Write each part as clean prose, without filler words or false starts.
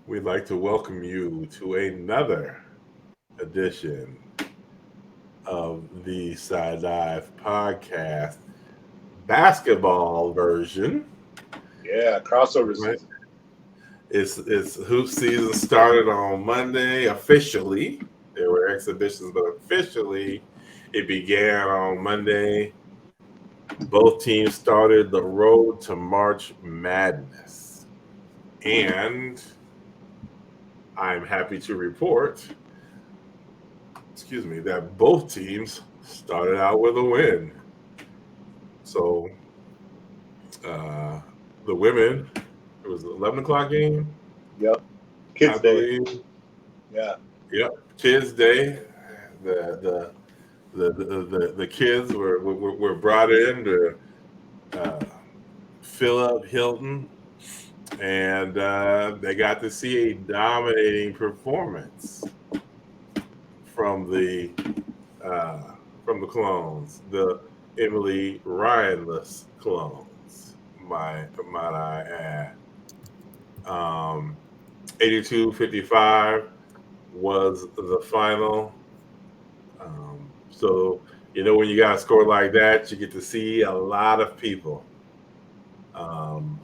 We'd like to welcome you to another edition of the Side Dive Podcast basketball version. Yeah, crossover Right? season. It's hoop season started on Monday officially. There were exhibitions, but officially it began on Monday. Both teams started the road to March Madness. And I'm happy to report, that both teams started out with a win. So uh, the women, it was an 11 o'clock game, Yep. I Kids Day. believe. Yeah. Yep, Kids Day. The kids were brought in to uh, fill up Hilton, and they got to see a dominating performance from the uh, clones, the Emily Ryanless clones. Might I add, 82-55 was the final. So when you got a score like that, you get to see a lot of people. Um,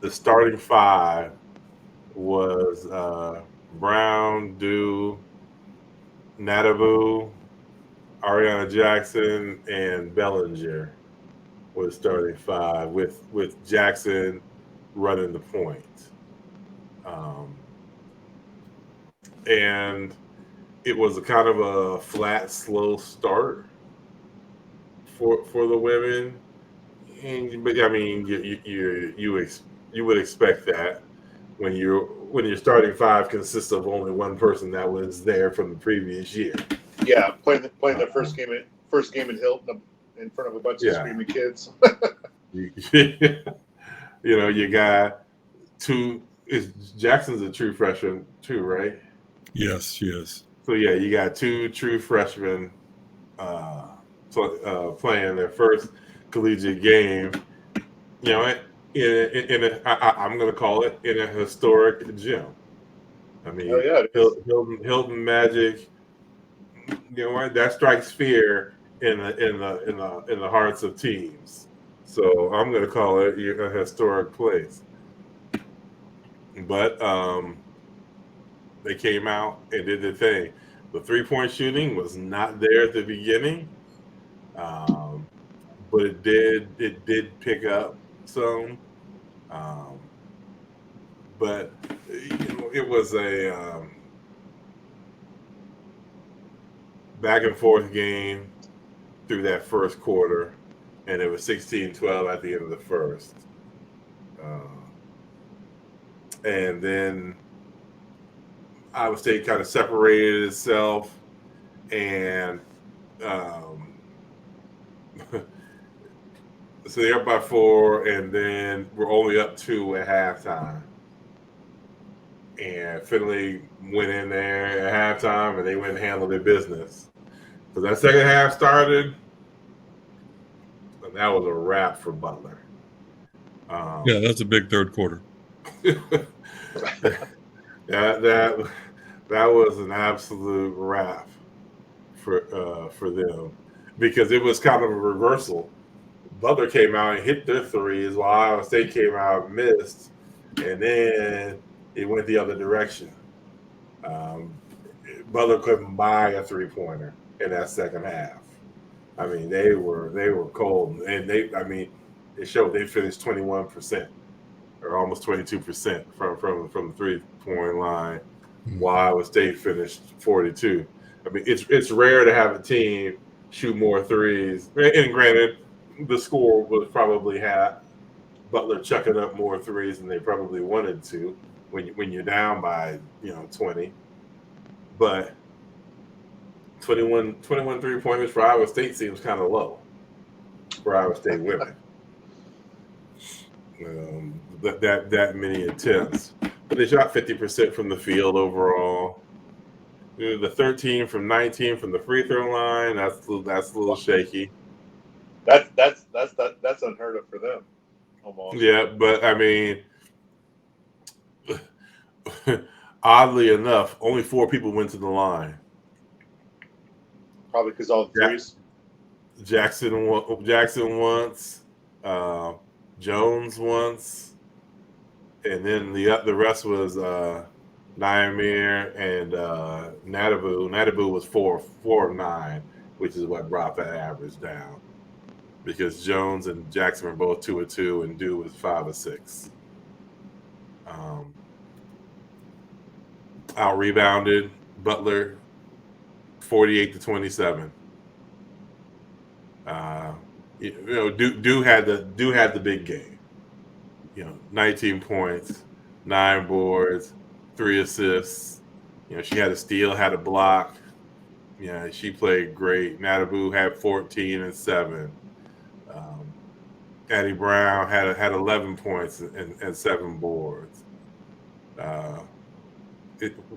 the starting five was Brown, Dew, Nadabu, Ariana Jackson, and Bellinger was starting five with Jackson running the point. Um, and it was a kind of a flat, slow start for the women. But I mean, you would expect that when your starting five consists of only one person that was there from the previous year. Yeah. Playing their Uh, first game in Hilton in front of a bunch of yeah, screaming kids. you, you got two. Is Jackson's a true freshman too, right? Yes, yes. So yeah, you got two true freshmen uh, playing their first collegiate game. You know, I'm going to call it in a historic gym. I Oh mean, yeah, it is. Hilton Magic. You know what? That strikes fear in the hearts of teams. So I'm going to call it a historic place. But they came out and did the thing. The 3-point shooting was not there at the beginning, um, but it did pick up some. Um, but it was a back and forth game through that first quarter, and it was 16-12 at the end of the first. And then Iowa State kind of separated itself, and um, so they're up by 4, and then we're only up 2 at halftime. And Finley went in there at halftime, and they went and handled their business. So that second half started, and that was a wrap for Butler. Yeah, that's a big third quarter. that was an absolute wrap for them, because it was kind of a reversal. Butler came out and hit their threes, while Iowa State came out and missed, and then it went the other direction. Um, Butler couldn't buy a 3-pointer in that second half. I mean, they were cold, and it showed. They finished 21% or almost 22% from the 3-point line, while Iowa State finished 42. I mean, it's rare to have a team shoot more threes. And granted, the score would probably have Butler chucking up more threes than they probably wanted to when you're down by 20. But 21 3-pointers for Iowa State seems kind of low for Iowa State women. That many attempts, but they shot 50% from the field overall. The 13 from 19 from the free throw line, that's a little shaky. That's unheard of for them. Almost. Yeah, but I mean, oddly enough, only 4 people went to the line. Probably because all the Yeah. threes. Jackson once, Jones once, and then the rest was Nyamir and Nadabu. Nadabu was 4 of 9, which is what brought that average down. Because Jones and Jackson were both 2 of 2, and Dew was 5 of 6. Out rebounded Butler 48-27. Dew had the big game. 19 points, 9 boards, 3 assists. She had a steal, had a block. She played great. Nadabu had 14 and 7. Addie Brown had 11 points and 7 boards.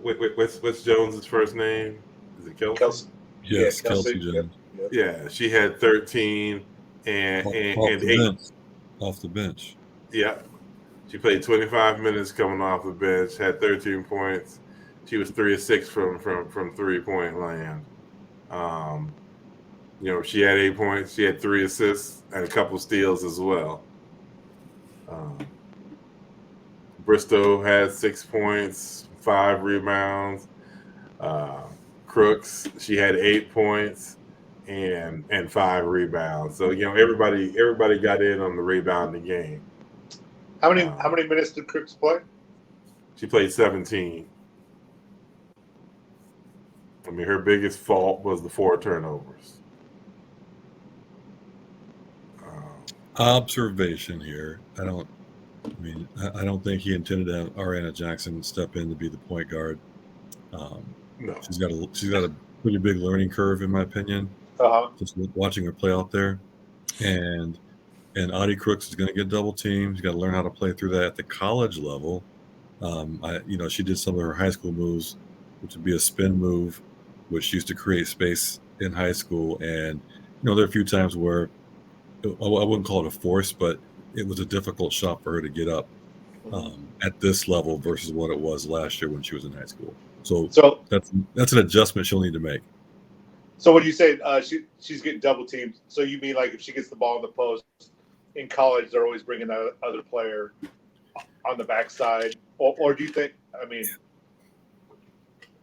What's Jones's first name? Is it Kelsey? Kelsey. Yes, Yeah, Kelsey Kelsey. Jones. Yep. Yeah, she had 13 and Off 8. the bench. Off the bench. Yeah. She played 25 minutes coming off the bench, had 13 points. She was 3 of 6 from 3-point land. She had 8 points. She had 3 assists and a couple steals as well. Bristow had 6 points, 5 rebounds. Crooks, she had 8 points and 5 rebounds. So everybody got in on the rebounding game. How many minutes did Crooks play? She played 17. I mean, her biggest fault was the 4 turnovers. Observation here. I don't think he intended to have Ariana Jackson step in to be the point guard. No. She's got a pretty big learning curve, in my opinion. Just watching her play out there, and Audie Crooks is going to get double teamed. She's got to learn how to play through that at the college level. She did some of her high school moves, which would be a spin move, which used to create space in high school. And there are a few times where I wouldn't call it a force, but it was a difficult shot for her to get up at this level versus what it was last year when she was in high school. So that's an adjustment she'll need to make. So when you say she's getting double teamed, so you mean like if she gets the ball in the post in college, they're always bringing that other player on the backside, or do you think? I mean,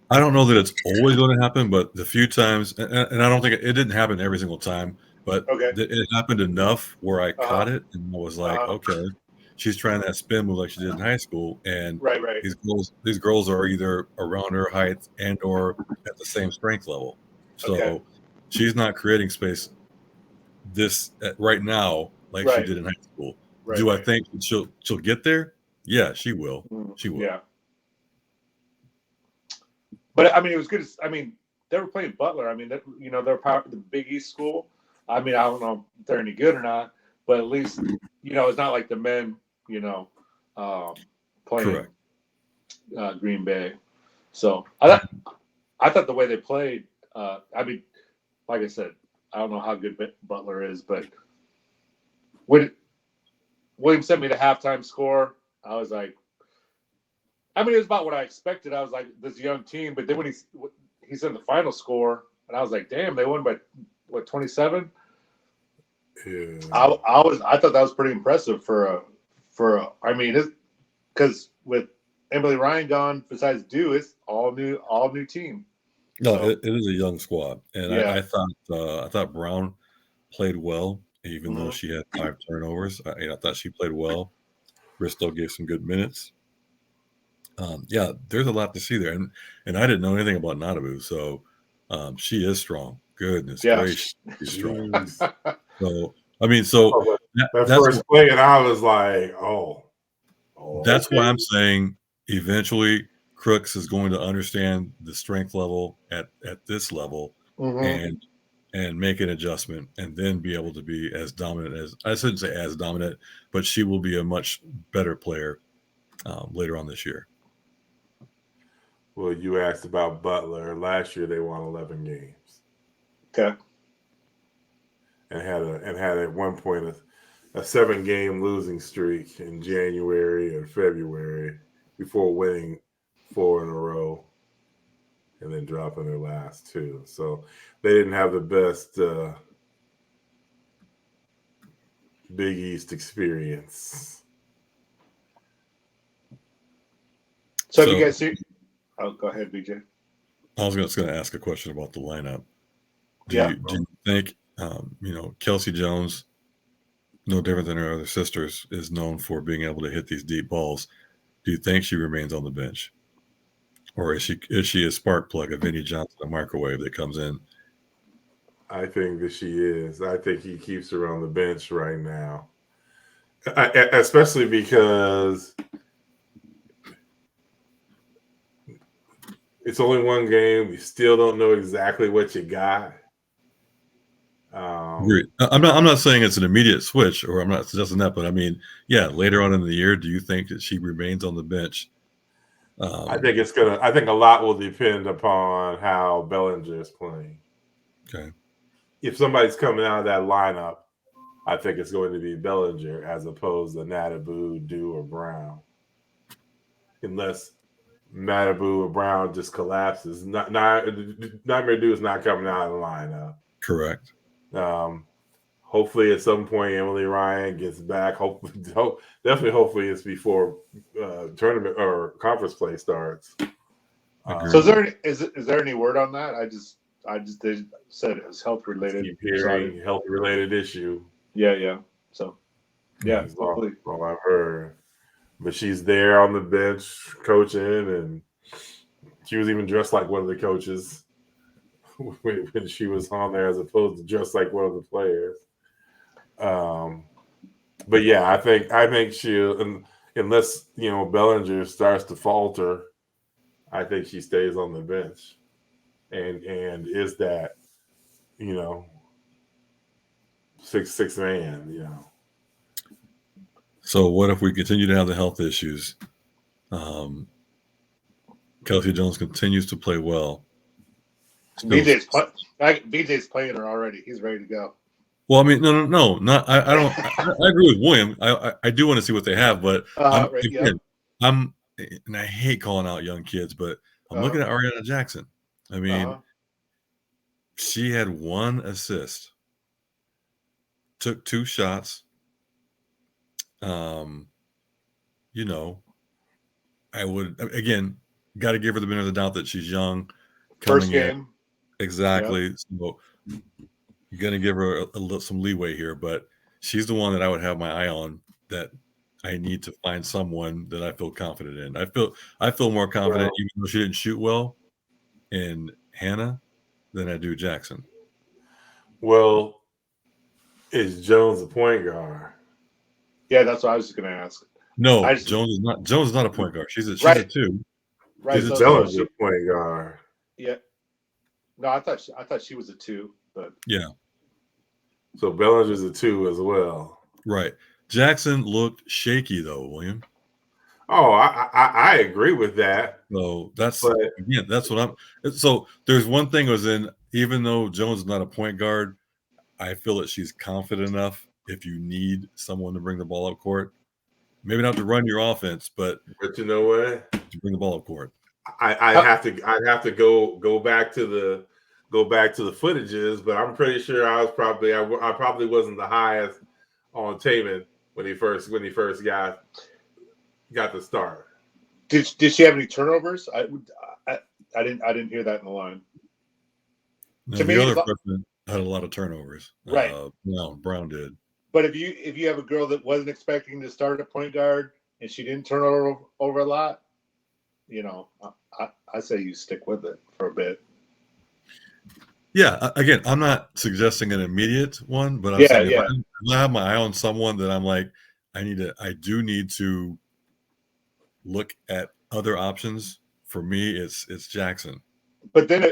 I don't know that it's always going to happen, but the few times, and I don't think it didn't happen every single time, but it happened enough where I caught it and I was like, okay, she's trying that spin move like she did in high school, and right. These girls are either around her height and or at the same strength level, so she's not creating space right now like she did in high school. Do I think she'll get there? Yeah, she will. She will. Yeah. But I mean, it was good. I mean, they were playing Butler. I mean, they're the Big East school. I mean, I don't know if they're any good or not, but at least it's not like the men, playing Green Bay. So I thought the way they played. I mean, like I said, I don't know how good Butler is, but when William sent me the halftime score, I was like, I mean, it was about what I expected. I was like, this young team, but then when he said the final score, and I was like, damn, they won by what, 27? Yeah. I thought that was pretty impressive I mean, because with Emily Ryan gone, besides Dew, it's all new team. No, it is a young squad, and I thought Brown played well, even though she had 5 turnovers. I thought she played well. Bristow gave some good minutes. There's a lot to see there, and I didn't know anything about Nadabu, so she is strong. Goodness gracious, she's strong. So I mean, that first play, and I was like, that's why I'm saying eventually Crooks is going to understand the strength level at this level and make an adjustment, and then be able to be as dominant as, I shouldn't say as dominant, but she will be a much better player later on this year. Well, you asked about Butler. Last year they won 11 games. Okay. And had at one point a 7-game losing streak in January and February before winning 4 in a row and then dropping their last 2. So they didn't have the best Big East experience. So have you guys seen? Oh, go ahead, BJ. I was just going to ask a question about the lineup. Do Yeah. you think, Kelsey Jones, no different than her other sisters, is known for being able to hit these deep balls? Do you think she remains on the bench? Or is she a spark plug, a Vinnie Johnson, a microwave that comes in? I think that she is. I think he keeps her on the bench right now. Especially because it's only one game. We still don't know exactly what you got. Agreed. I'm not saying it's an immediate switch, or I'm not suggesting that, but I mean, yeah, later on in the year, do you think that she remains on the bench? I think a lot will depend upon how Bellinger is playing. Okay. If somebody's coming out of that lineup, I think it's going to be Bellinger as opposed to Matabu, Dew, or Brown. Unless Matabu or Brown just collapses. Nightmare Dew is not coming out of the lineup. Correct. Hopefully at some point Emily Ryan gets back. Hopefully it's before tournament or conference play starts. So is there any word on that? I just they said it was health related. Keep hearing health related issue. Yeah. So yeah, that's all I've heard. But she's there on the bench coaching, and she was even dressed like one of the coaches when she was on there, as opposed to dressed like one of the players. But yeah, I think she'll, unless Bellinger starts to falter, I think she stays on the bench, and is that 6'6" man, So what if we continue to have the health issues? Kelsey Jones continues to play well. BJ's playing her already. He's ready to go. Well, I mean, no, not. I don't. I agree with William. I do want to see what they have, but and I hate calling out young kids, but I'm looking at Ariana Jackson. I mean, she had 1 assist, took 2 shots. I would again got to give her the benefit of the doubt that she's young. First game, exactly. Yep. So you're gonna give her some leeway here, but she's the one that I would have my eye on. That I need to find someone that I feel confident in. I feel more confident, even though she didn't shoot well, in Hannah than I do Jackson. Well, is Jones a point guard? Yeah, that's what I was just going to ask. No, Jones is not. Jones is not a point guard. She's a 2. Right, so Jones is a point guard. Yeah. No, I thought she was a 2, but yeah. So Bellinger's a 2 as well. Right. Jackson looked shaky though, William. Oh, I agree with that. So that's what I'm. So there's one thing was in, even though Jones is not a point guard, I feel that she's confident enough. If you need someone to bring the ball up court, maybe not to run your offense, but you know what? To bring the ball up court. I'd have to go back to the footages, but I'm pretty sure I probably wasn't the highest on Taman when he first got the start. Did she have any turnovers? I didn't hear that in the line. No, the other person had a lot of turnovers. Right. No, Brown did. But if you have a girl that wasn't expecting to start at point guard and she didn't turn over a lot, I say you stick with it for a bit. Yeah, again, I'm not suggesting an immediate one, but I'm saying if I have my eye on someone that I'm like, I do need to look at other options. For me, it's Jackson. But then,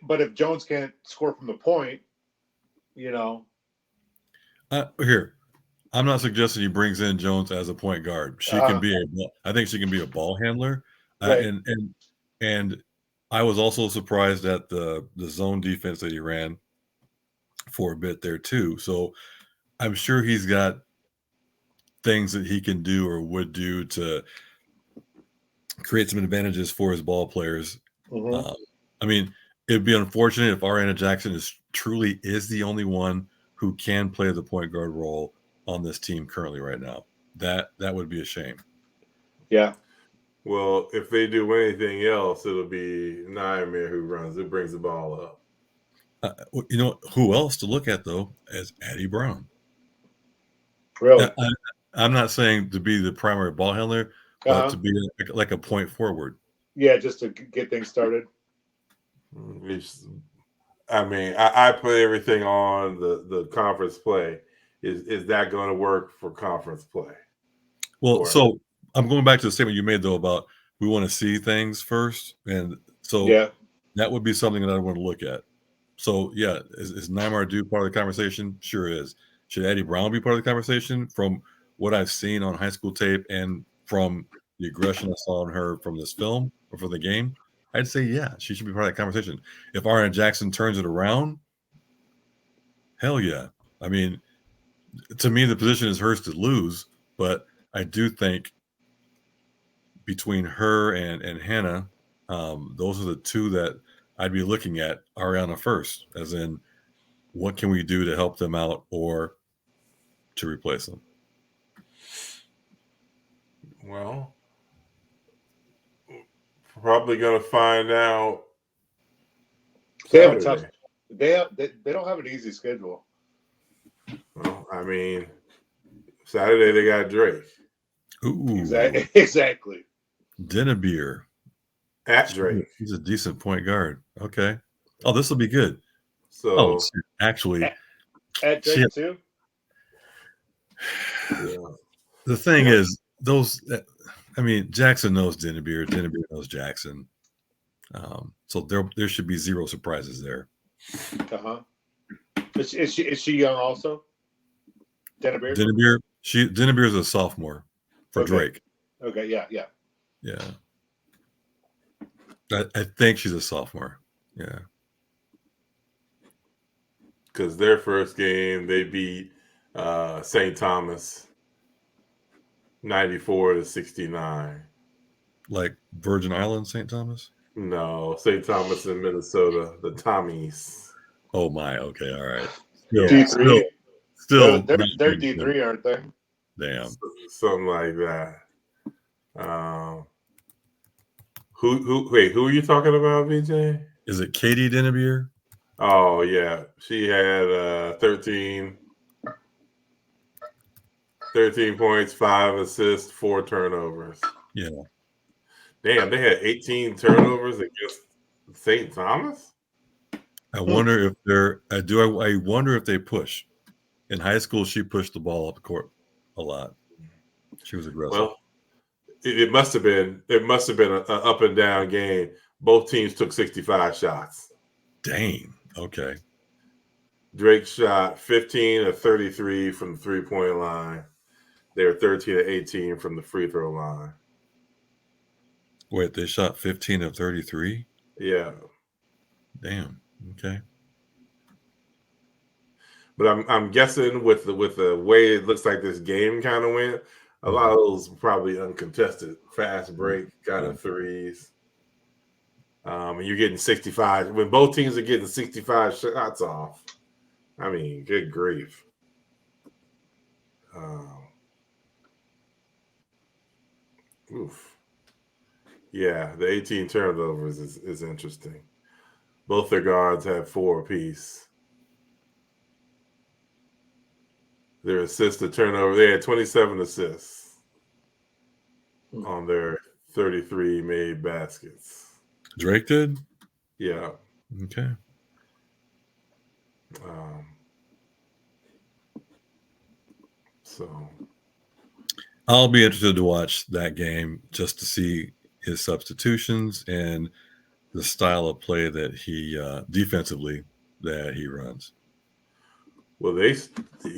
but if Jones can't score from the point, here, I'm not suggesting he brings in Jones as a point guard. She can be I think she can be a ball handler, right. And I was also surprised at the zone defense that he ran for a bit there too. So I'm sure he's got things that he can do or would do to create some advantages for his ball players. Mm-hmm. I mean, it'd be unfortunate if Ariana Jackson truly is the only one who can play the point guard role on this team currently right now. That would be a shame. Yeah. Well, if they do anything else, it'll be Nymir who brings the ball up. You know who else to look at though as Addie Brown. Really? I'm not saying to be the primary ball handler, but to be like a point forward. Yeah, just to get things started. I mean, I put everything on the conference play. Is that going to work for conference play? Well, so I'm going back to the statement you made though about we want to see things first, and so that would be something that I want to look at. So yeah, is Nymar Due part of the conversation? Sure is. Should Addie Brown be part of the conversation? From what I've seen on high school tape and from the aggression I saw in her from this film or from the game, I'd say yeah, she should be part of that conversation. If Ariana Jackson turns it around, hell yeah. I mean, to me, the position is hers to lose, but I do think between her and Hannah, those are the two that I'd be looking at Ariana first, as in what can we do to help them out or to replace them? Well, probably going to find out. They have a tough. They don't have an easy schedule. Well, I mean, Saturday they got Drake. Ooh, exactly. Dinnebeer at Drake. He's a decent point guard. Okay. Oh, this will be good. So actually, at Drake too. Yeah. The thing is, those. I mean, Jackson knows Dinnebeer. Dinnebeer knows Jackson. So there should be zero surprises there. Is she young also? Dinnebeer. Dinnebeer is a sophomore for Drake. Okay. Yeah. I think she's a sophomore. Yeah. Because their first game they beat St. Thomas 94-69. Like Virgin Islands, St. Thomas? No, St. Thomas in Minnesota, the Tommies. Oh my, okay, all right. D3. Still they're D3, aren't they? Damn. Something like that. Who are you talking about, VJ? Is it Katie Dinnebeer? Oh yeah. She had 13 points, 5 assists, 4 turnovers. Yeah. Damn, they had 18 turnovers against St. Thomas? I wonder if I wonder if they push. In high school, she pushed the ball up the court a lot. She was aggressive. Well, it must have been an up and down game. Both teams took 65 shots. Dang. Okay. Drake shot 15 of 33 from the 3-point line. They were 13 of 18 from the free throw line. Wait, they shot 15 of 33? Yeah. Damn. Okay. But I'm guessing with the way it looks like this game kind of went, a lot of those probably uncontested fast break kind of threes. And you're getting 65 when both teams are getting 65 shots off. I mean, good grief. Oof. Yeah, the 18 turnovers is interesting. Both their guards have 4 apiece. Their assist to turnover, they had 27 assists on their 33 made baskets. Drake did? Yeah. Okay. So I'll be interested to watch that game just to see his substitutions and the style of play that he defensively that he runs. Well, he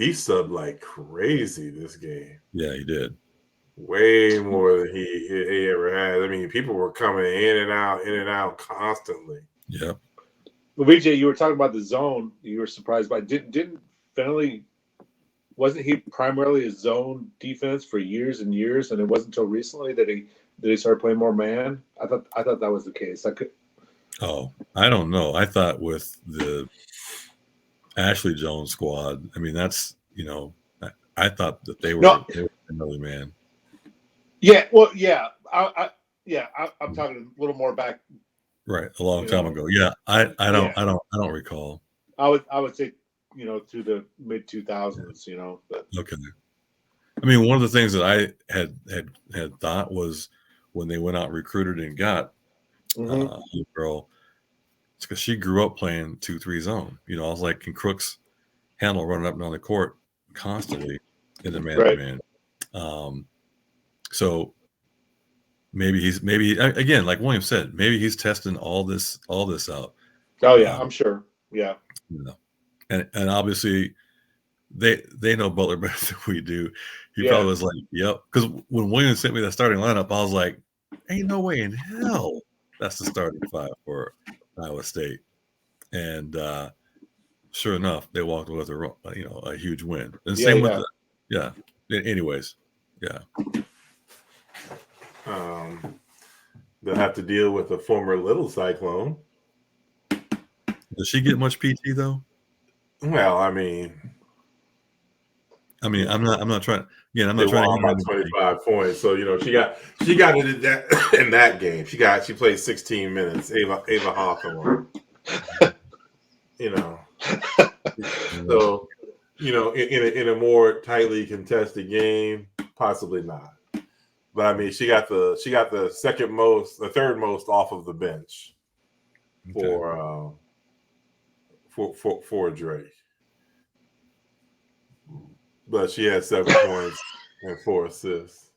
subbed like crazy this game. Yeah, he did. Way more than he ever had. I mean, people were coming in and out constantly. Yep. Well, VJ, you were talking about the zone. You were surprised by didn't Finley? Wasn't he primarily a zone defense for years and years? And it wasn't until recently that he Did he start playing more man? I thought that was the case. Oh, I don't know. I thought with the Ashley Jones squad, I mean, that's, I thought that they were another man. Yeah, well, yeah, I'm talking a little more back. Right, a long time ago. Yeah, I don't recall. I would say, through the mid 2000s, But. Okay. I mean, one of the things that I had thought was when they went out and recruited and got a girl, it's because she grew up playing 2-3 zone. I was like, can Crooks handle running up and down the court constantly in the man-to-man? So maybe again, like William said, maybe he's testing all this out. Oh yeah, I'm sure. Yeah. And obviously they know Butler better than we do. He probably was like, yep. Because when Williams sent me that starting lineup, I was like, ain't no way in hell that's the starting five for Iowa State. And sure enough, they walked away with a huge win. And same with anyways, yeah. They'll have to deal with a former Little Cyclone. Does she get much PT though? Well, I mean, I'm not trying. Again, I'm they not trying won to by 25 points. So she got it in that game. She played 16 minutes. Ava Hawthorne. So in a more tightly contested game, possibly not. But I mean, she got the third most off of the bench for Drake. But she had 7 points and 4 assists.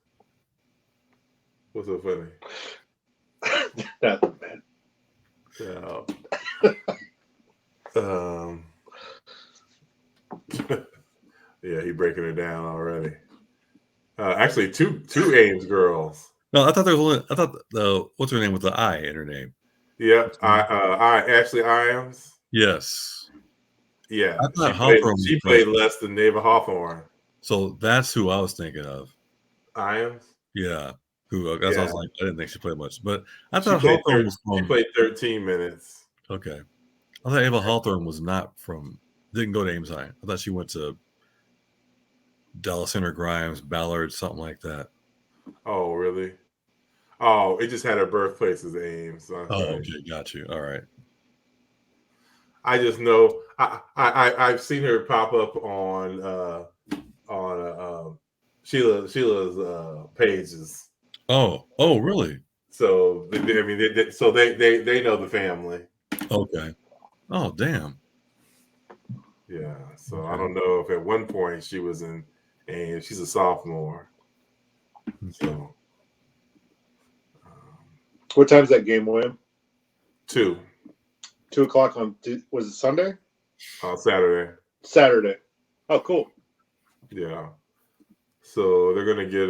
What's so funny? Nothing, man. Yeah, he breaking it down already. Actually, two Ames girls. No, I thought there was what's her name with the I in her name? Yeah, Ashley Iams. Yes. Yeah, I thought she played less than Neva Hawthorne. So that's who I was thinking of. Iams? Yeah. Who? That's what I was like. I didn't think she played much, but I thought Hawthorne she played 13 minutes. Okay. I thought Ava Hawthorne was didn't go to Ames High. I thought she went to Dallas Center, Grimes, Ballard, something like that. Oh, really? Oh, it just had her birthplace as Ames. Okay, got you. All right. I just know I've seen her pop up on Sheila's pages. Oh, really? So they know the family. Okay. Oh, damn. Yeah. So I don't know if at one point she was in, and she's a sophomore. So. What time's that game, William? 2. 2 o'clock on, was it Sunday? Saturday. Saturday. Oh, cool. Yeah. So they're gonna get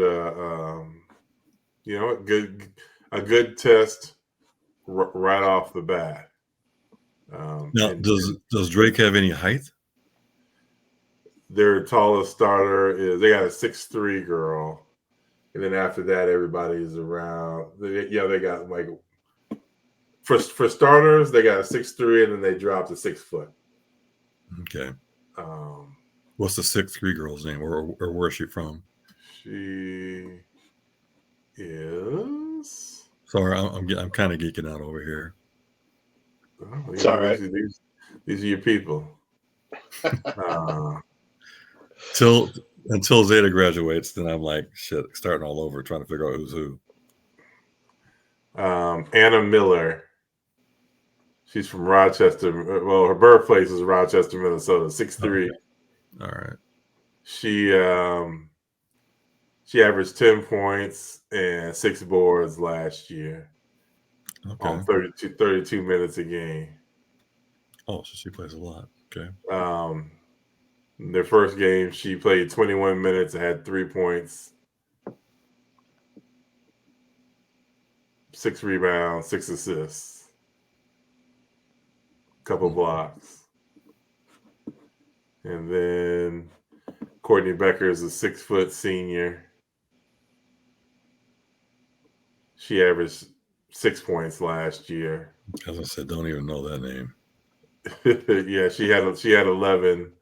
a good test right off the bat. Now, does Drake have any height? Their tallest starter they got a 6'3" girl, and then after that, everybody's around. They got like. For starters, they got a 6'3", and then they dropped to 6 foot. Okay. What's the 6'3" girl's name, or where is she from? She is. Sorry, I'm kind of geeking out over here. It's all right. These are your people. Until Zeta graduates, then I'm like shit, starting all over, trying to figure out who's who. Anna Miller. She's from Rochester. Well, her birthplace is Rochester, Minnesota. 6'3". Okay. All right. She averaged 10 points and 6 boards last year. Okay. On 32 minutes a game. Oh, so she plays a lot. Okay. Their first game, she played 21 minutes and had 3 points, 6 rebounds, 6 assists, couple blocks. And then Courtney Becker is a 6 foot senior. She averaged 6 points last year. As I said, don't even know that name. Yeah, she had 11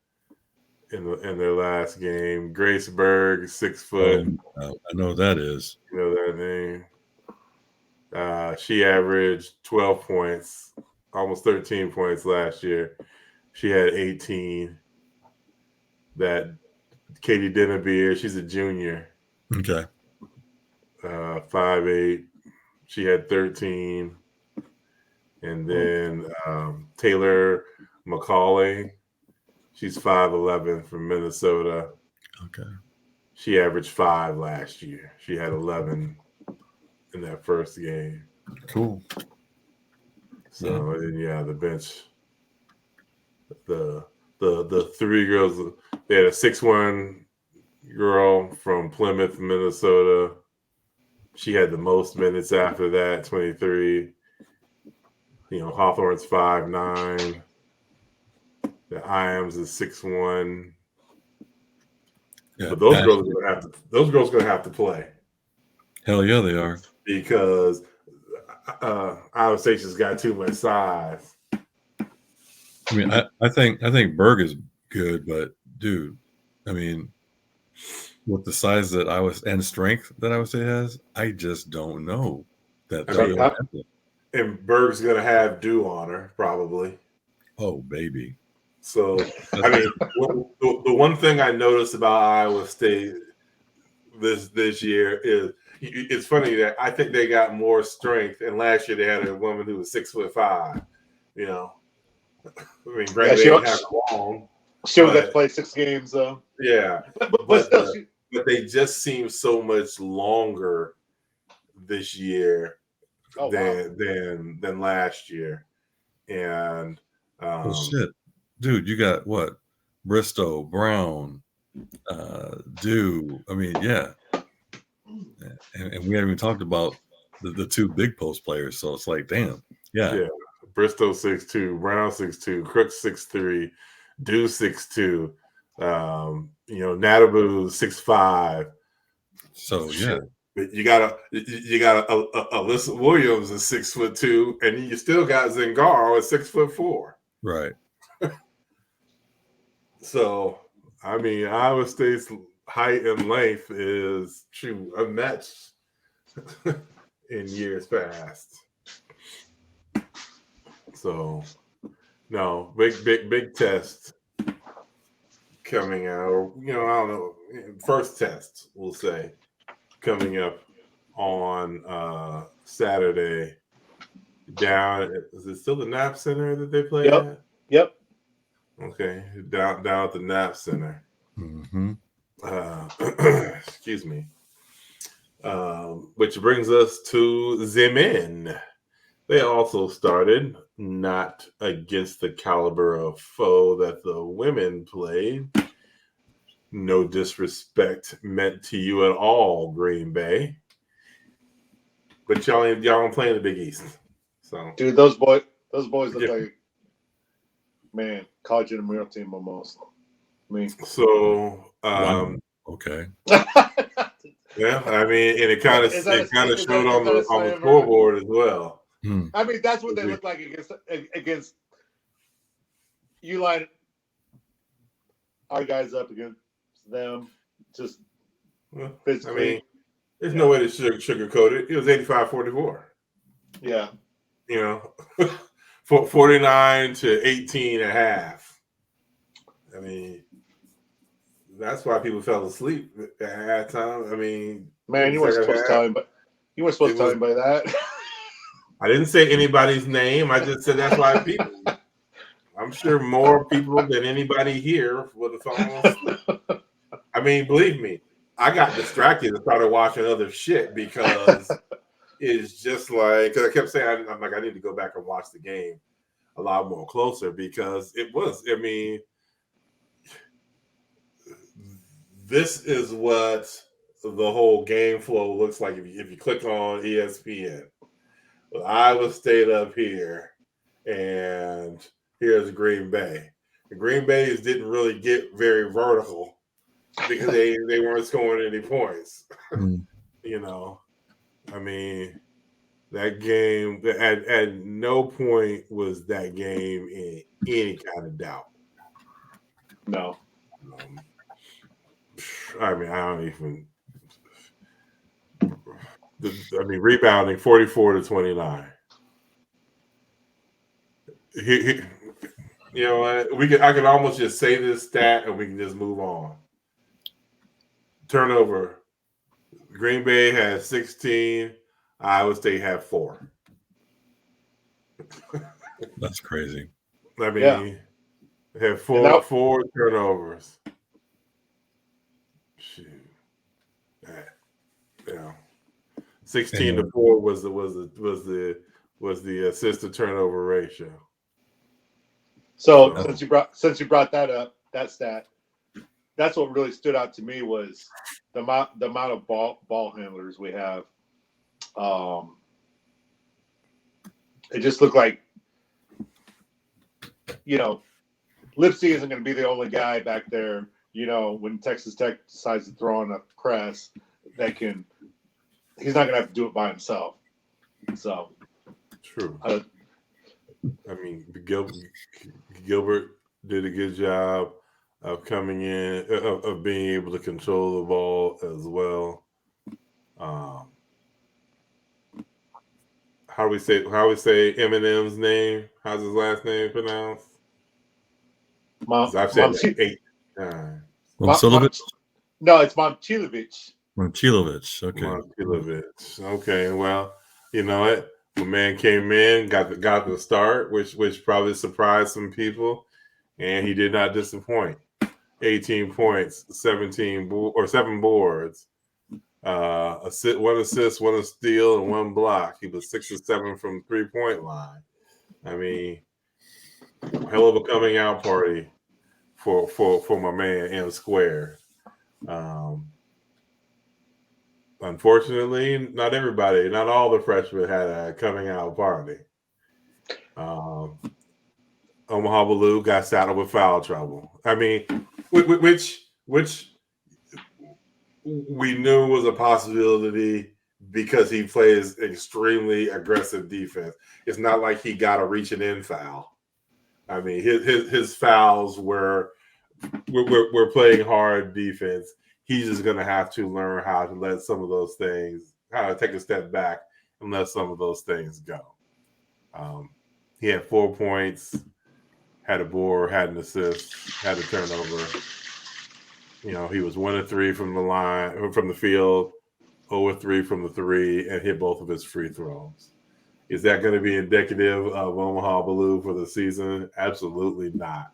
in their last game. Grace Berg, 6 foot. I know who that is. You know that name. She averaged 12 points, almost 13 points last year. She had 18. That Katie Dennebeer, she's a junior. Okay. 5'8". She had 13. And then Taylor McCauley, she's 5'11" from Minnesota. Okay. She averaged 5 last year. She had 11 in that first game. Cool. So yeah, the bench, the 3 girls. They had a 6'1" girl from Plymouth, Minnesota. She had the most minutes after that, 23. Hawthorne's 5'9". The IAMS is 6'1". Yeah. But those girls are gonna have to play. Hell yeah, they are. Because Iowa State just got too much size. I mean, I think Berg is good, but dude, I mean, with the size that and strength that Iowa State has, I just don't know that. And Berg's gonna have dew on her probably. Oh baby. So I mean, the one thing I noticed about Iowa State this year is it's funny that I think they got more strength, and last year they had a woman who was 6'5". I mean, granted, they didn't have long. She only got to play 6 games, though. Yeah, but still, but they just seem so much longer this year than last year, and shit, dude, you got what? Bristow, Brown, Dew. I mean, yeah, and we haven't even talked about the 2 big post players. So it's like, damn, yeah. Bristow 6'2", Brown 6'2", Crooks 6'3", Dew 6'2", Natabu 6'5". So yeah, you got Alyssa Williams is 6'2", and you still got Zingaro at 6'4". Right. So I mean, Iowa State's height and length is unmatched in years past. So, no, big test coming out, or I don't know, first test we'll say coming up on Saturday. Is it still the Knapp Center that they play at? Yep. Okay, down at the Knapp Center. Mm-hmm. Excuse me. Which brings us to the men. They also started, not against the caliber of foe that the women played. No disrespect meant to you at all, Green Bay. But y'all don't play in the Big East. So, dude, those boys look like, man, college intramural team almost. I mean, so okay. Yeah, I mean, and it kind of showed on the scoreboard as well. I mean, that's what they look like against you. Line our guys up against them, just physically. I mean, there's no way to sugarcoat it. It was 85-44. Yeah. 49 to 18 and a half. I mean, that's why people fell asleep at halftime. I mean, man, you weren't supposed to tell him, but you weren't supposed to tell anybody that. I didn't say anybody's name. I just said that's why people. I'm sure more people than anybody here would have fallen asleep. I mean, believe me, I got distracted and started watching other shit because it's just like, because I kept saying, I'm like, I need to go back and watch the game a lot more closer because it was, I mean, this is what the whole game flow looks like if you click on ESPN. Well, Iowa State up here, and here's Green Bay. The Green Bays didn't really get very vertical because they weren't scoring any points. I mean, That game at no point was that game in any kind of doubt. No. I mean, I don't even. Rebounding 44-29. You know what? I could almost just say this stat and we can just move on. Turnover. Green Bay had 16. Iowa State had 4. That's crazy. I mean, had four turnovers. Shoot. 16-4 was the assist to turnover ratio. So since you brought that up, that stat, that's what really stood out to me was the amount of ball handlers we have. It just looked like, Lipsey isn't going to be the only guy back there. When Texas Tech decides to throw on a press, he's not going to have to do it by himself. So true. Gilbert did a good job of coming in, of being able to control the ball as well. How do we say Eminem's name? How's his last name pronounced? I've said it 8 times. Momcilovic? No, it's Momcilovic. Momcilovic. Okay. Momcilovic. Okay. Well, you know what? The man came in, got the start, which probably surprised some people, and he did not disappoint. 18 points, 7 boards, 1 assist, 1 steal, and 1 block. He was 6 of 7 from 3-point line. I mean, hell of a coming out party for my man M Square. Unfortunately, not all the freshmen had a coming out party. Omaha Blue got saddled with foul trouble. I mean, which we knew was a possibility because he plays extremely aggressive defense. It's not like he got a reaching in foul. I mean, his fouls were playing hard defense. He's just going to have to learn how to let some of those things, how to take a step back and let some of those things go. He had 4 points, had a board, had an assist, had a turnover. He was 1 of 3 from the line, from the field, 0 of 3 from the 3, and hit both of his free throws. Is that going to be indicative of Omaha Blue for the season? Absolutely not.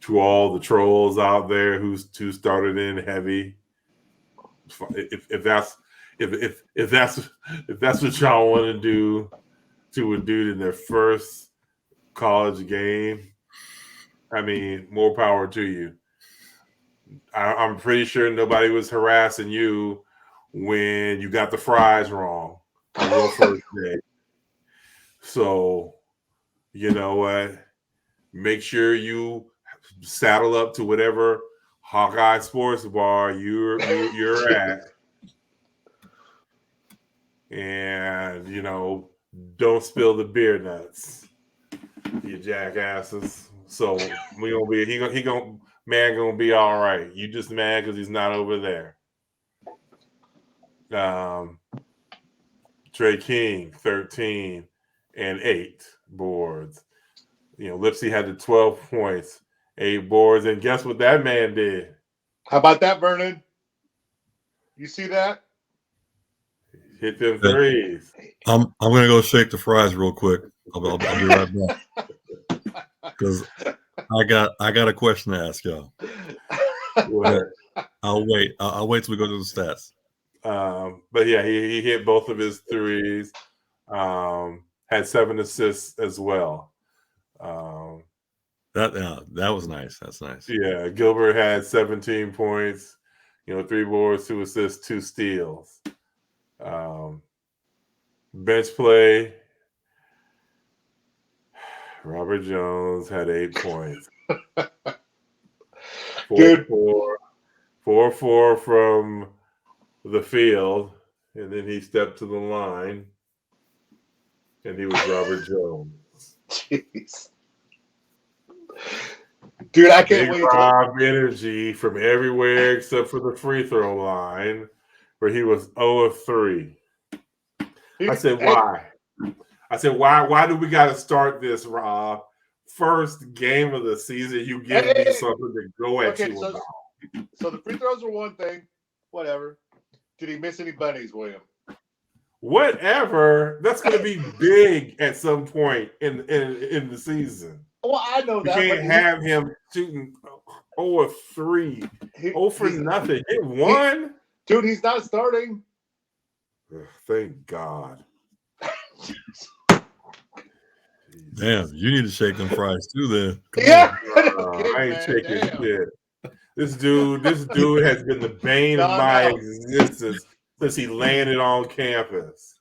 To all the trolls out there who started in heavy, if that's what y'all want to do to a dude in their first college game, I mean, more power to you. I'm pretty sure nobody was harassing you when you got the fries wrong on your first day. So, you know what? Make sure you saddle up to whatever Hawkeye Sports Bar you're at, and don't spill the beer nuts, you jackasses. So we gonna be man gonna be all right. You just mad because he's not over there. Trey King 13 and 8 boards. Lipsey had the 12 points, 8 boards, and guess what that man did? How about that, Vernon? You see that? Hit them threes. I'm gonna go shake the fries real quick. I'll be right back because I got a question to ask y'all. I'll wait till we go to the stats. But yeah, he hit both of his threes. Had 7 assists as well. That was nice. That's nice. Yeah, Gilbert had 17 points, 3 boards, 2 assists, 2 steals. Bench play. Robert Jones had 8 points. 4 from the field, and then he stepped to the line. and he was Robert Jones. Jeez. Dude, I can't Big wait. Rob energy from everywhere except for the free throw line, where he was 0 of 3. I said, why? I said, why do we got to start this, Rob? First game of the season, you give me something to go at you about. So the free throws were one thing. Whatever. Did he miss any bunnies, William? Whatever. That's going to be big at some point in the season. Well, I know We that. can't have him shooting 0 of 3. 0 for nothing. Hit 1? Dude, he's not starting. Thank God. Damn, you need to shake them fries too then. Yeah. I ain't shaking shit. This dude has been the bane of my existence since he landed on campus.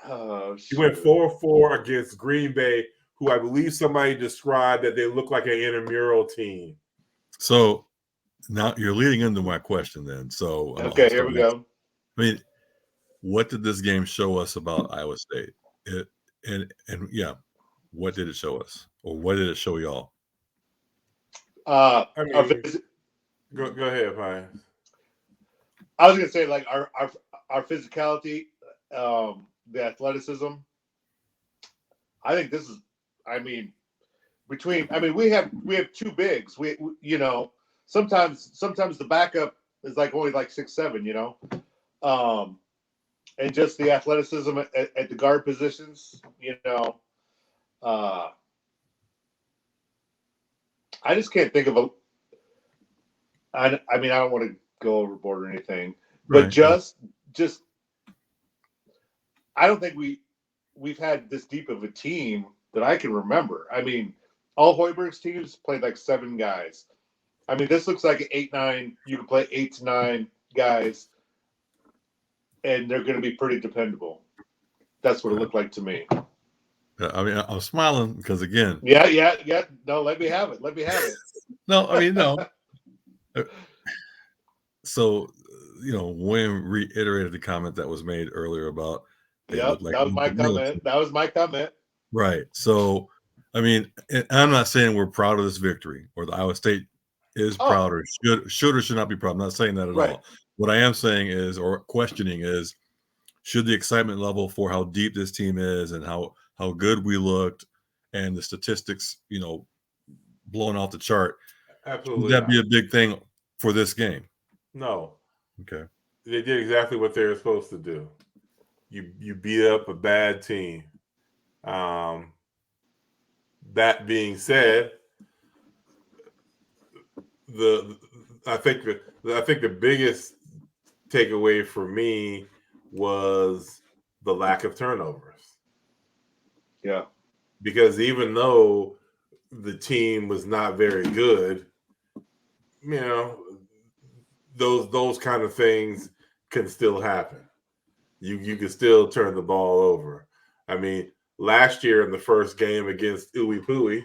Oh, he went 4-4 against Green Bay, who I believe somebody described that they look like an intramural team. So now you're leading into my question then. So okay, here we go. I mean, what did this game show us about Iowa State? And yeah, what did it show us, or what did it show y'all? I mean, go ahead, Pine. I was gonna say like our physicality, the athleticism. I think this is. I mean, we have two bigs. We you know sometimes the backup is like only like 6'7", you know, and just the athleticism at the guard positions, you know. I just can't think of a. I mean, I don't want to go overboard or anything, but Right. just I don't think we've had this deep of a team that I can remember. I mean, all Hoiberg's teams played like 7 guys. I mean, this looks like an 8-9. You can play 8 to 9 guys, and they're going to be pretty dependable. That's what it looked like to me. I mean, I'm smiling because again. Yeah. No, let me have it. No, I mean, no. So, you know, William reiterated the comment that was made earlier about. Yep, that was my comment. Right. So, I mean, I'm not saying we're proud of this victory or the Iowa State is proud or should or should not be proud. I'm not saying that at all. What I am saying is, or questioning is, should the excitement level for how deep this team is and how good we looked and the statistics, you know, blowing off the chart, absolutely would that be a big thing for this game? No. Okay. They did exactly what they were supposed to do. You beat up a bad team. That being said, I think the biggest takeaway for me was the lack of turnovers. Yeah. Because even though the team was not very good, you know, those kind of things can still happen. You can still turn the ball over. I mean, last year in the first game against Uwe Pui,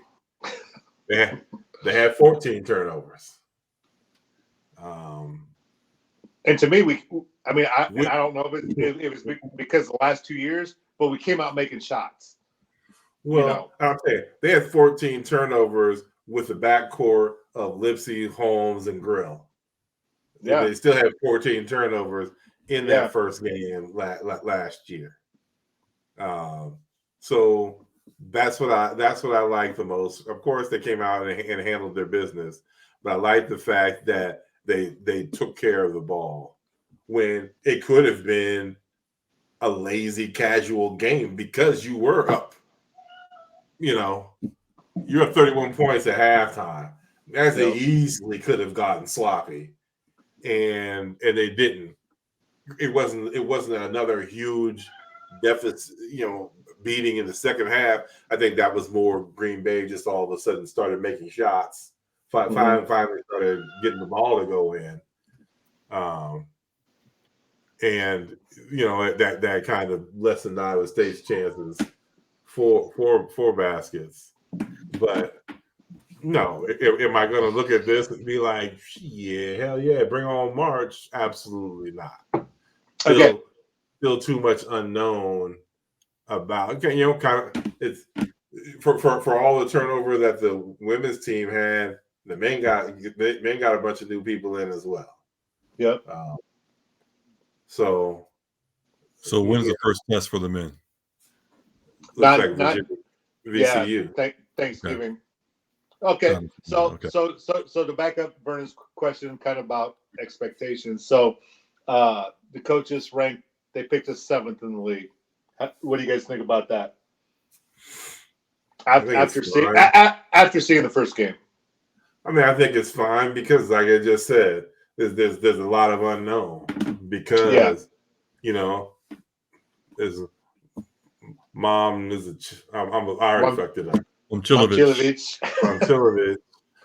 they had 14 turnovers. And to me, I don't know if it was because the last 2 years, but we came out making shots. Well, you know. I'll tell you, they had 14 turnovers with the backcourt of Lipsey, Holmes, and Grill. Yeah. They still had 14 turnovers in that first game last year. So that's what I like the most. Of course, they came out and handled their business, but I like the fact that they took care of the ball when it could have been a lazy, casual game because you were up. You know, you're up 31 points at halftime. As they easily could have gotten sloppy, and they didn't. It wasn't another huge deficit, you know, beating in the second half. I think that was more Green Bay just all of a sudden started making shots. Finally started getting the ball to go in. And you know, that kind of lessened Iowa State's chances for baskets. But no, am I going to look at this and be like, yeah, hell yeah, bring on March? Absolutely not. Still too much unknown about kind of it's for all the turnover that the women's team had. The men got a bunch of new people in as well. Yep. So when's the first test for the men? Looks like Virginia, VCU. Yeah, Thanksgiving. Okay. So to back up Vernon's question, kind of about expectations. So the coaches ranked. They picked us 7th in the league. What do you guys think about that? After seeing the first game. I mean, I think it's fine because, like I just said, there's a lot of unknown because there's mom is I already fucked it up. Momcilovic.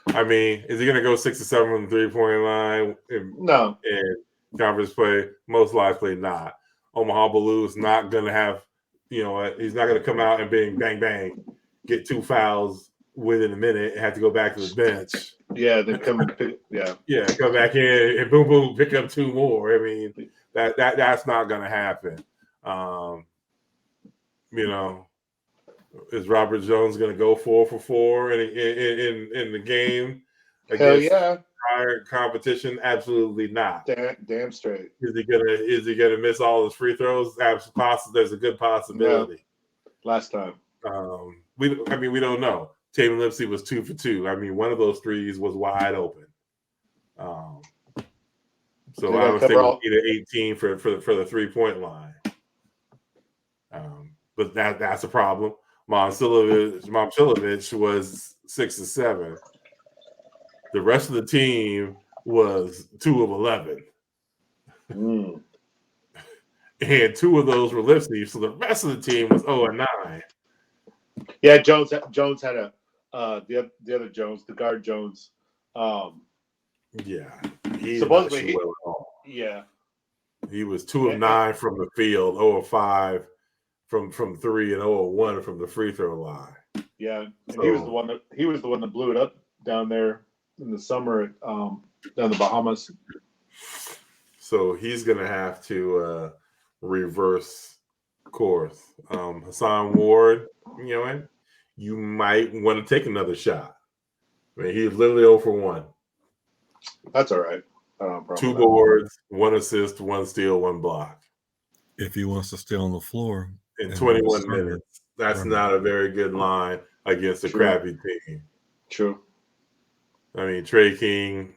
I mean, is he gonna go 6 or 7 from the 3-point line? No. In conference play, most likely not. Omaha Blue is not gonna have, he's not gonna come out and bang bang, get 2 fouls within a minute and have to go back to the bench. Yeah, then come back in and boom, pick up 2 more. I mean, that's not gonna happen. Is Robert Jones going to go 4 for 4 in the game against prior competition? Absolutely not. Damn straight. Is he gonna miss all his free throws? There's a good possibility. No. Last time. We don't know. Tatum Lipsey was 2 for 2. I mean, one of those threes was wide open. So I was thinking either 18 for the 3-point line. But that's a problem. Momcilovic was 6 or 7. The rest of the team was 2 of 11. And 2 of those were Lipsey, so the rest of the team was 0 and 9. Yeah, Jones had the other Jones, the guard Jones. He supposedly he was 2 of 9 from the field, 0 of 5 from 3, and 0 of 1 from the free throw line. Yeah, and he was the one that blew it up down there in the summer down the Bahamas. So he's gonna have to reverse course. Hassan Ward, you might want to take another shot. I mean, he's literally 0 for 1. That's all right. 2 boards, 1 assist, 1 steal, 1 block. If he wants to stay on the floor in 21 minutes, that's not a very good line against a crappy team. True. I mean, Trey King,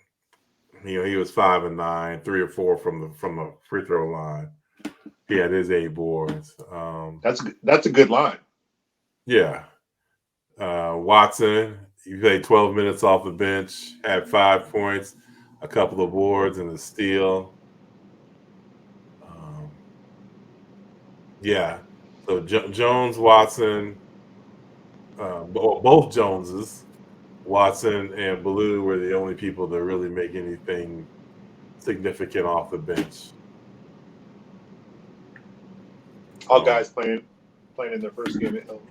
he was 5 and 9, 3 or 4 from the free throw line. He had his 8 boards. That's a good line. Yeah. Watson, he played 12 minutes off the bench, had 5 points, a couple of boards, and a steal. So Jones, Watson, both Joneses, Watson and Blue were the only people that really make anything significant off the bench. All guys playing in their first game at home.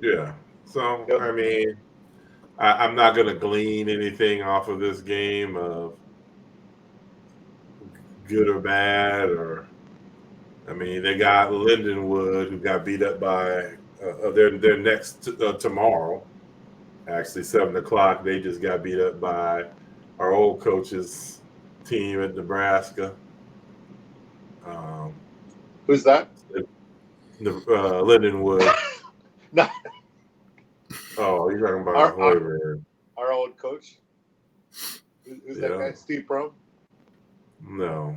Yeah. So, I mean, I'm not going to glean anything off of this game of good or bad they got Lindenwood, who got beat up by their next tomorrow. Actually, 7:00. They just got beat up by our old coach's team at Nebraska. Who's that? Lindenwood. No. Oh, you're talking about Hoiberg. Our old coach. Who's that guy? Steve Prohm? No.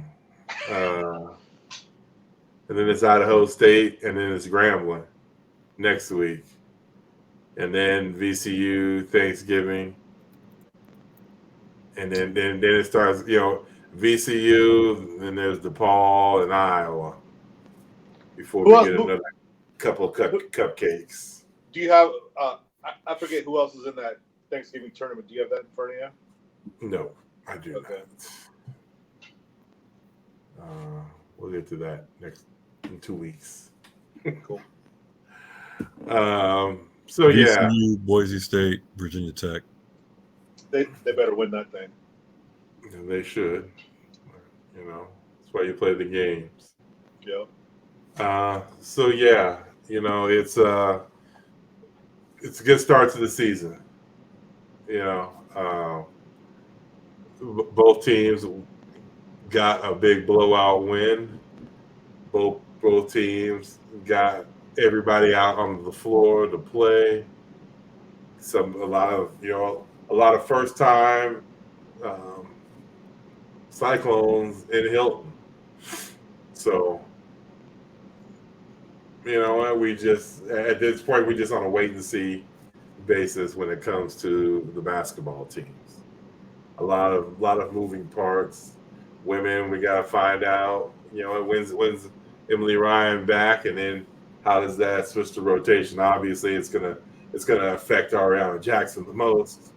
And then it's Idaho State, and then it's Grambling next week. And then VCU, Thanksgiving. And then it starts, VCU, then there's DePaul and Iowa before we get another couple of cupcakes. Do you have, I forget who else is in that Thanksgiving tournament. Do you have that in front of you? No, I do not. We'll get to that in 2 weeks. Cool. VCU, Boise State, Virginia Tech. They better win that thing. And they should. That's why you play the games. Yeah. So yeah, it's a good start to the season. You know, both teams got a big blowout win. Both teams got everybody out on the floor to play. A lot of first time um, Cyclones in Hilton. So we just at this point we just on a wait and see basis when it comes to the basketball teams. A lot of moving parts. Women, we gotta find out. When's Emily Ryan back, and then how does that switch to rotation? Obviously, it's gonna affect Ariana Jackson the most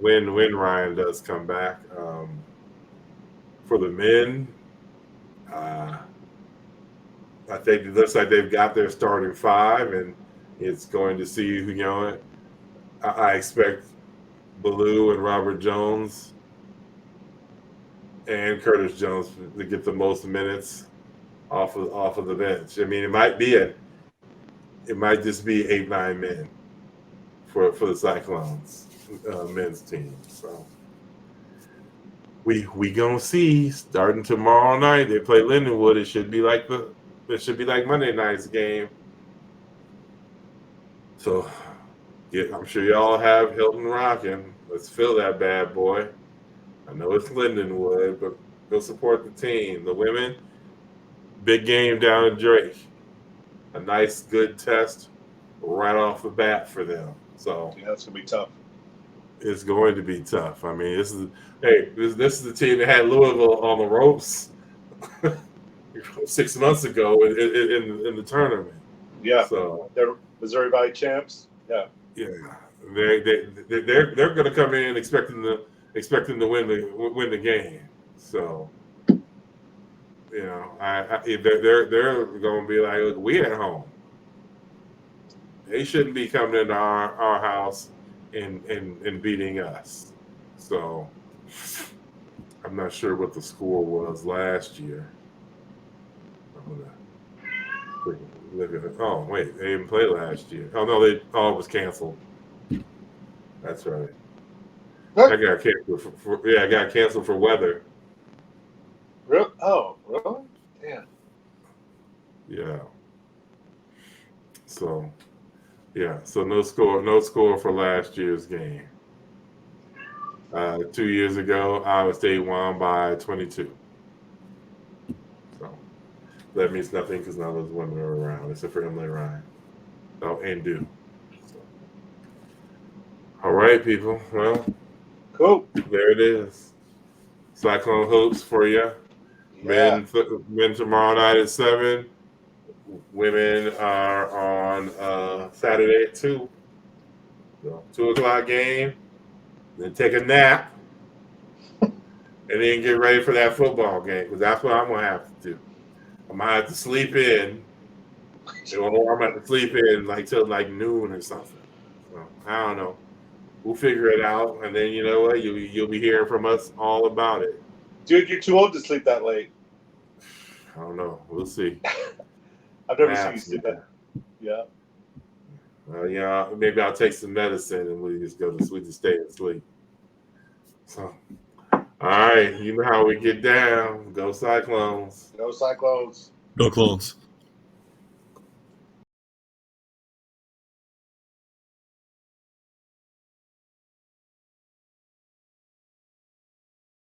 when Ryan does come back. For the men, I think it looks like they've got their starting five, and it's going to see I expect Baloo and Robert Jones and Curtis Jones to get the most minutes off of the bench. I mean, it might just be 8-9 men for the Cyclones men's team. So we gonna see starting tomorrow night. They play Lindenwood. It should be like Monday night's game. So yeah, I'm sure y'all have Hilton rocking. Let's fill that bad boy. I know it's Lindenwood, but go support the team. The women, big game down in Drake. A nice, good test right off the bat for them. So yeah, it's gonna be tough. It's going to be tough. I mean, this is the team that had Louisville on the ropes 6 months ago in the tournament. Yeah. So they're Missouri Valley champs. Yeah. Yeah. They're going to come in expecting to win the game. So they're going to be like, look, we at home. They shouldn't be coming into our house and beating us. So I'm not sure what the score was last year. I'm gonna look at it. Oh wait, they didn't play last year. Oh no, it was canceled. That's right. I got canceled I got canceled for weather. Really? Oh, really? Yeah. Yeah. So no score for last year's game. 2 years ago, Iowa State won by 22. So that means nothing because none of those women are around except for Emily Ryan. Oh, and do. So. All right, people. Well, cool. There it is. Cyclone hoops for you. Yeah. Men tomorrow night at 7. Women are on Saturday at 2. So 2 o'clock game. Then take a nap. And then get ready for that football game. Because that's what I'm going to have to do. I'm going to have to sleep in. Or I'm going to have to sleep in till noon or something. So, I don't know. We'll figure it out. And then you know what? You'll be hearing from us all about it. Dude, you're too old to sleep that late. I don't know. We'll see. I've never seen you sleep that. Yeah. Well, maybe I'll take some medicine and we just stay asleep. So, all right, you know how we get down. Go Cyclones. Go Cyclones. Go Clones.